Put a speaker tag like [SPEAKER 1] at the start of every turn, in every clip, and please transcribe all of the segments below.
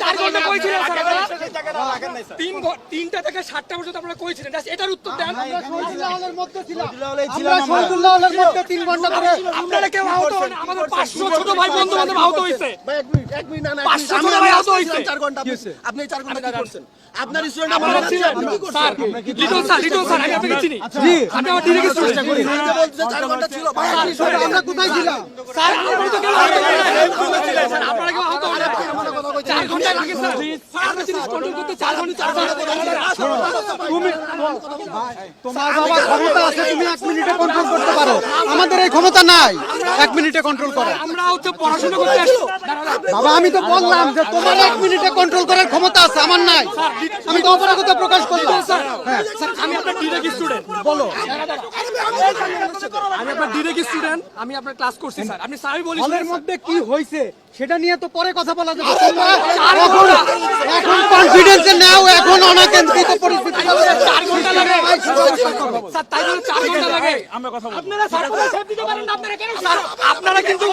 [SPEAKER 1] 4 ঘন্টা কই ছিলেন স্যার আপনারা? 3টা থেকে 7টা পর্যন্ত আপনারা কই ছিলেন? এটার উত্তর দেন।
[SPEAKER 2] আমরা শহীদুল্লাহ হলের মধ্যে ছিলাম। আমরা শহীদুল্লাহ হলের মধ্যে 3 ঘন্টা ধরে।
[SPEAKER 1] আপনারা কেউ আহত হন? আমাদের 500 ছোট ভাই বন্ধু বান্ধব আহত হইছে।
[SPEAKER 3] ভাই এক মিনিট না
[SPEAKER 1] 500 ছোট ভাই আহত হইছে।
[SPEAKER 3] 4 ঘন্টা আপনি 4 ঘন্টা কি করছেন? আপনার স্টুডেন্ট আপনারা ছিলেন আপনি কি করছেন?
[SPEAKER 1] স্যার লিটন স্যার আমি আপনাকে চিনি।
[SPEAKER 2] জি
[SPEAKER 1] আপনি আমার ডিরেক্ট চেষ্টা করি।
[SPEAKER 3] এই যে বলতে 4 ঘন্টা ছিল ভাই
[SPEAKER 2] আমরা কোথায় ছিলাম?
[SPEAKER 1] স্যার আমরা তো কেউ আহত হই নাই। স্যার আপনারা কেউ আহত হন? 4 ঘন্টা লাগে স্যার। স্যার আমরা জিনিস কন্ট্রোল করতে 4 ঘন্টা
[SPEAKER 2] তুমি তোমার বাবা ক্ষমতা আছে, তুমি 1 মিনিটে কন্ট্রোল করতে পারো। আমাদের এই ক্ষমতা নাই 1 মিনিটে কন্ট্রোল করা।
[SPEAKER 1] আমরা হচ্ছে পড়াশোনা করতে আসছি।
[SPEAKER 2] বাবা আমি তো বললাম যে তোমার 1 মিনিটে কন্ট্রোল করার ক্ষমতা আছে, আমার নাই। আমি তো অপরাগতা প্রকাশ করলাম।
[SPEAKER 1] স্যার আমি আপনার ডিরেক্ট স্টুডেন্ট।
[SPEAKER 2] বলো
[SPEAKER 1] আমি আপনার ডিরেক্ট স্টুডেন্ট। আমি আপনার ক্লাস করছি স্যার। আপনি স্যারই বলিস
[SPEAKER 2] হলের মধ্যে কি হয়েছে সেটা নিয়ে তো পরে কথা বলা যাবে। তোমরা এখন কনফিডেন্সে নাও, এখন অনাকাঙ্ক্ষিত পরিস্থিতি
[SPEAKER 1] 4 ঘন্টা লাগে স্যার, তাই বলে 4 ঘন্টা লাগে। আমরা কথা বলবো। আপনারা স্যার সেফ দিতে পারেন না, আপনারা কেন স্যার? আপনারা কিন্তু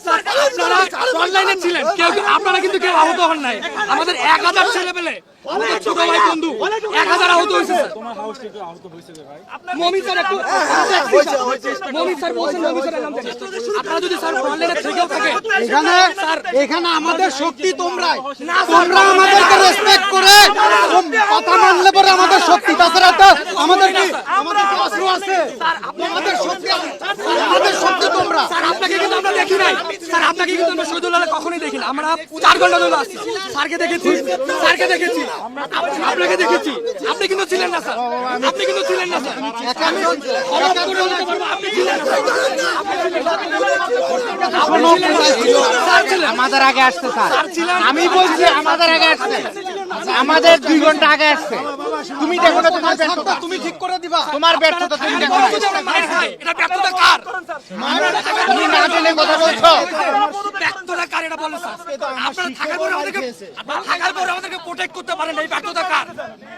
[SPEAKER 1] স্যার আপনারা অনলাইনে ছিলেন, কেউ আপনারা কিন্তু কেউ আহত হন নাই। আমাদের 1000 ছেলে পেলে, আমাদের ছোট ভাই বন্ধু 1000 আহত হয়েছে স্যার। তোমার হাউস থেকে আহত হয়েছে ভাই। মমিন স্যার একটু মমিন স্যার বলছেন, মমিন স্যার নাম জানেন। আপনারা যদি স্যার অনলাইনে থেকেও থাকেন
[SPEAKER 2] এখানে আমাদের শক্তি তোমরাই। তোমরা আমাদেরকে রেসপেক্ট করে কথা মানলে পরে আমাদের শক্তি। তাছাড়া তো আমাদের কি অস্ত্র আছে? আমাদের শক্তি তোমরা।
[SPEAKER 1] স্যার আপনাকে কিন্তু আমরা দেখি নাই স্যার, আপনাকে কিন্তু আমরা শহীদুল্লাহ কখনোই দেখি না। আমরা 4 ঘন্টা ধরে আসছি। স্যারকে দেখেছি, আপনাকে দেখেছি। আপনি কিন্তু ছিলেন না স্যার, আপনি কিন্তু ছিলেন না স্যার। আমি অবাক করে বলতে পারবো আপনি ছিলেন না স্যার। স্যার ছিলেন।
[SPEAKER 4] আমাদের আগে আসছে স্যার,
[SPEAKER 1] স্যার ছিলেন।
[SPEAKER 4] আমি বলছি আমাদের আগে আসছে, আমাদের 2 ঘন্টা আগে আসছে। তুমি দেখো না তোমার ব্যর্থতা,
[SPEAKER 2] তুমি ঠিক করে দিবা।
[SPEAKER 4] তোমার ব্যর্থতা তুমি দেখো না।
[SPEAKER 1] এটা ব্যর্থতা কার?
[SPEAKER 4] তুমি না জেনে কথা বলছো।
[SPEAKER 1] ব্যর্থতা কার এটা বলেন স্যার। আপনারা থাকার পরে আমাদেরকে প্রোটেক্ট করতে পারেন না, এই ব্যর্থতা কার?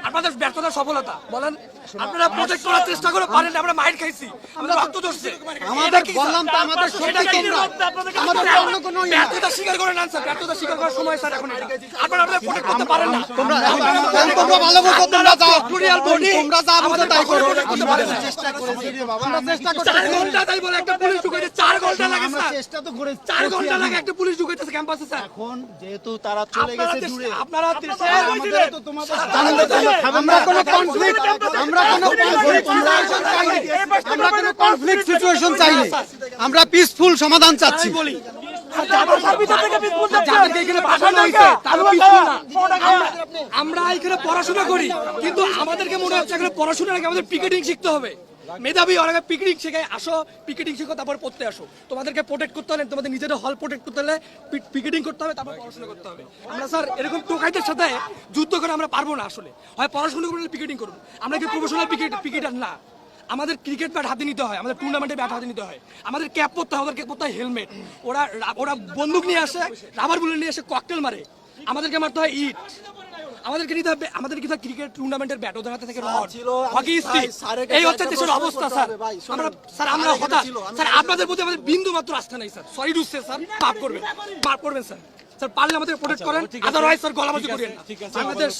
[SPEAKER 1] আপনাদের ব্যর্থতা সফলতা বলেন। আপনারা প্রোটেক্ট করার চেষ্টা করে পারেন না, আমরা মাইর খাইছি, আমরা রক্ত ধরছে।
[SPEAKER 2] আমাদের বললাম তো আমাদের শক্তি তোমরা। আমাদের অন্য কোনো
[SPEAKER 1] ব্যর্থতা স্বীকার করে নেন স্যার, ব্যর্থতা স্বীকার করার সময় স্যার এখন এটা। আপনারা প্রোটেক্ট করতে পারেন না।
[SPEAKER 2] তোমরা ভালো বুঝো, তোমরা যাও।
[SPEAKER 1] টোরিয়াল বডি
[SPEAKER 2] তোমরা যা বুঝো তাই করো।
[SPEAKER 3] চেষ্টা করেছি রে বাবা
[SPEAKER 2] আমরা চেষ্টা করছি।
[SPEAKER 1] 4 ঘন্টা তাই বলে একটা পুলিশ ঢুকাইছে, 4 ঘন্টা লাগে
[SPEAKER 3] আমরা
[SPEAKER 1] স্যার।
[SPEAKER 3] চেষ্টা তো করেছি
[SPEAKER 1] 4 ঘন্টা লাগে একটা পুলিশ ঢুকাইতেছে ক্যাম্পাসে স্যার।
[SPEAKER 3] এখন যেহেতু তারা চলে গেছে দূরে
[SPEAKER 1] আপনারা
[SPEAKER 3] আমাদের তো তোমাদের
[SPEAKER 2] আমরা কোনো কনফ্লিক্ট সিচুয়েশন চাইনি। আমরা পিসফুল সমাধান চাচ্ছি।
[SPEAKER 1] বলি যাদেরকে এখানে পাঠানো হয়েছে তারা পিছু না। আমরা এখানে পড়াশোনা করি, কিন্তু আমাদেরকে মনে হচ্ছে এখানে পড়াশোনার আগে আমাদের পিকেটিং শিখতে হবে। মেধাবী অনেকে পিকেটিং শেখায়, আসো পিকেটিং শিখো, তারপর পড়তে আসো। তোমাদেরকে প্রোটেক্ট করতে হলে, তোমাদের নিজেদের হল প্রোটেক্ট করতে হলে পিকেটিং করতে হবে, তারপর পড়াশোনা করতে হবে। আমরা স্যার এরকম টোকাইদের সাথে যুদ্ধ করে আমরা পারবো না আসলে। হয় পড়াশোনা করলে পিকেটিং করুন। আমরা কি প্রফেশনাল ক্রিকেটার না। আমাদের ক্রিকেট ব্যাট হাতে নিতে হয়, আমাদের টুর্নামেন্টে ব্যাট হাতে নিতে হয়, আমাদের ক্যাপ পরতে হয়, ওদের ক্যাপ পরতে হয় হেলমেট। ওরা বন্দুক নিয়ে আসে, রাবার বুলেট নিয়ে এসে ককটেল মারে, আমাদেরকে মারতে হয় ইট। আমাদেরকে নিতে হবে, আমাদের কি ক্রিকেট টুর্নামেন্টের ব্যাট, ওদের হাতে থেকে রড, হকি স্টিক। এই হচ্ছে দেশের অবস্থা স্যার। আমরা হতাশ স্যার, আপনাদের প্রতি আমাদের বিন্দু মাত্র আস্থা নাই sir. Sorry to say sir, মাফ করবেন স্যার। স্যার পারলে আমাদের প্রোটেক্ট করেন, আদারওয়াইজ স্যার গলাবাজি করেন না। বাংলাদেশ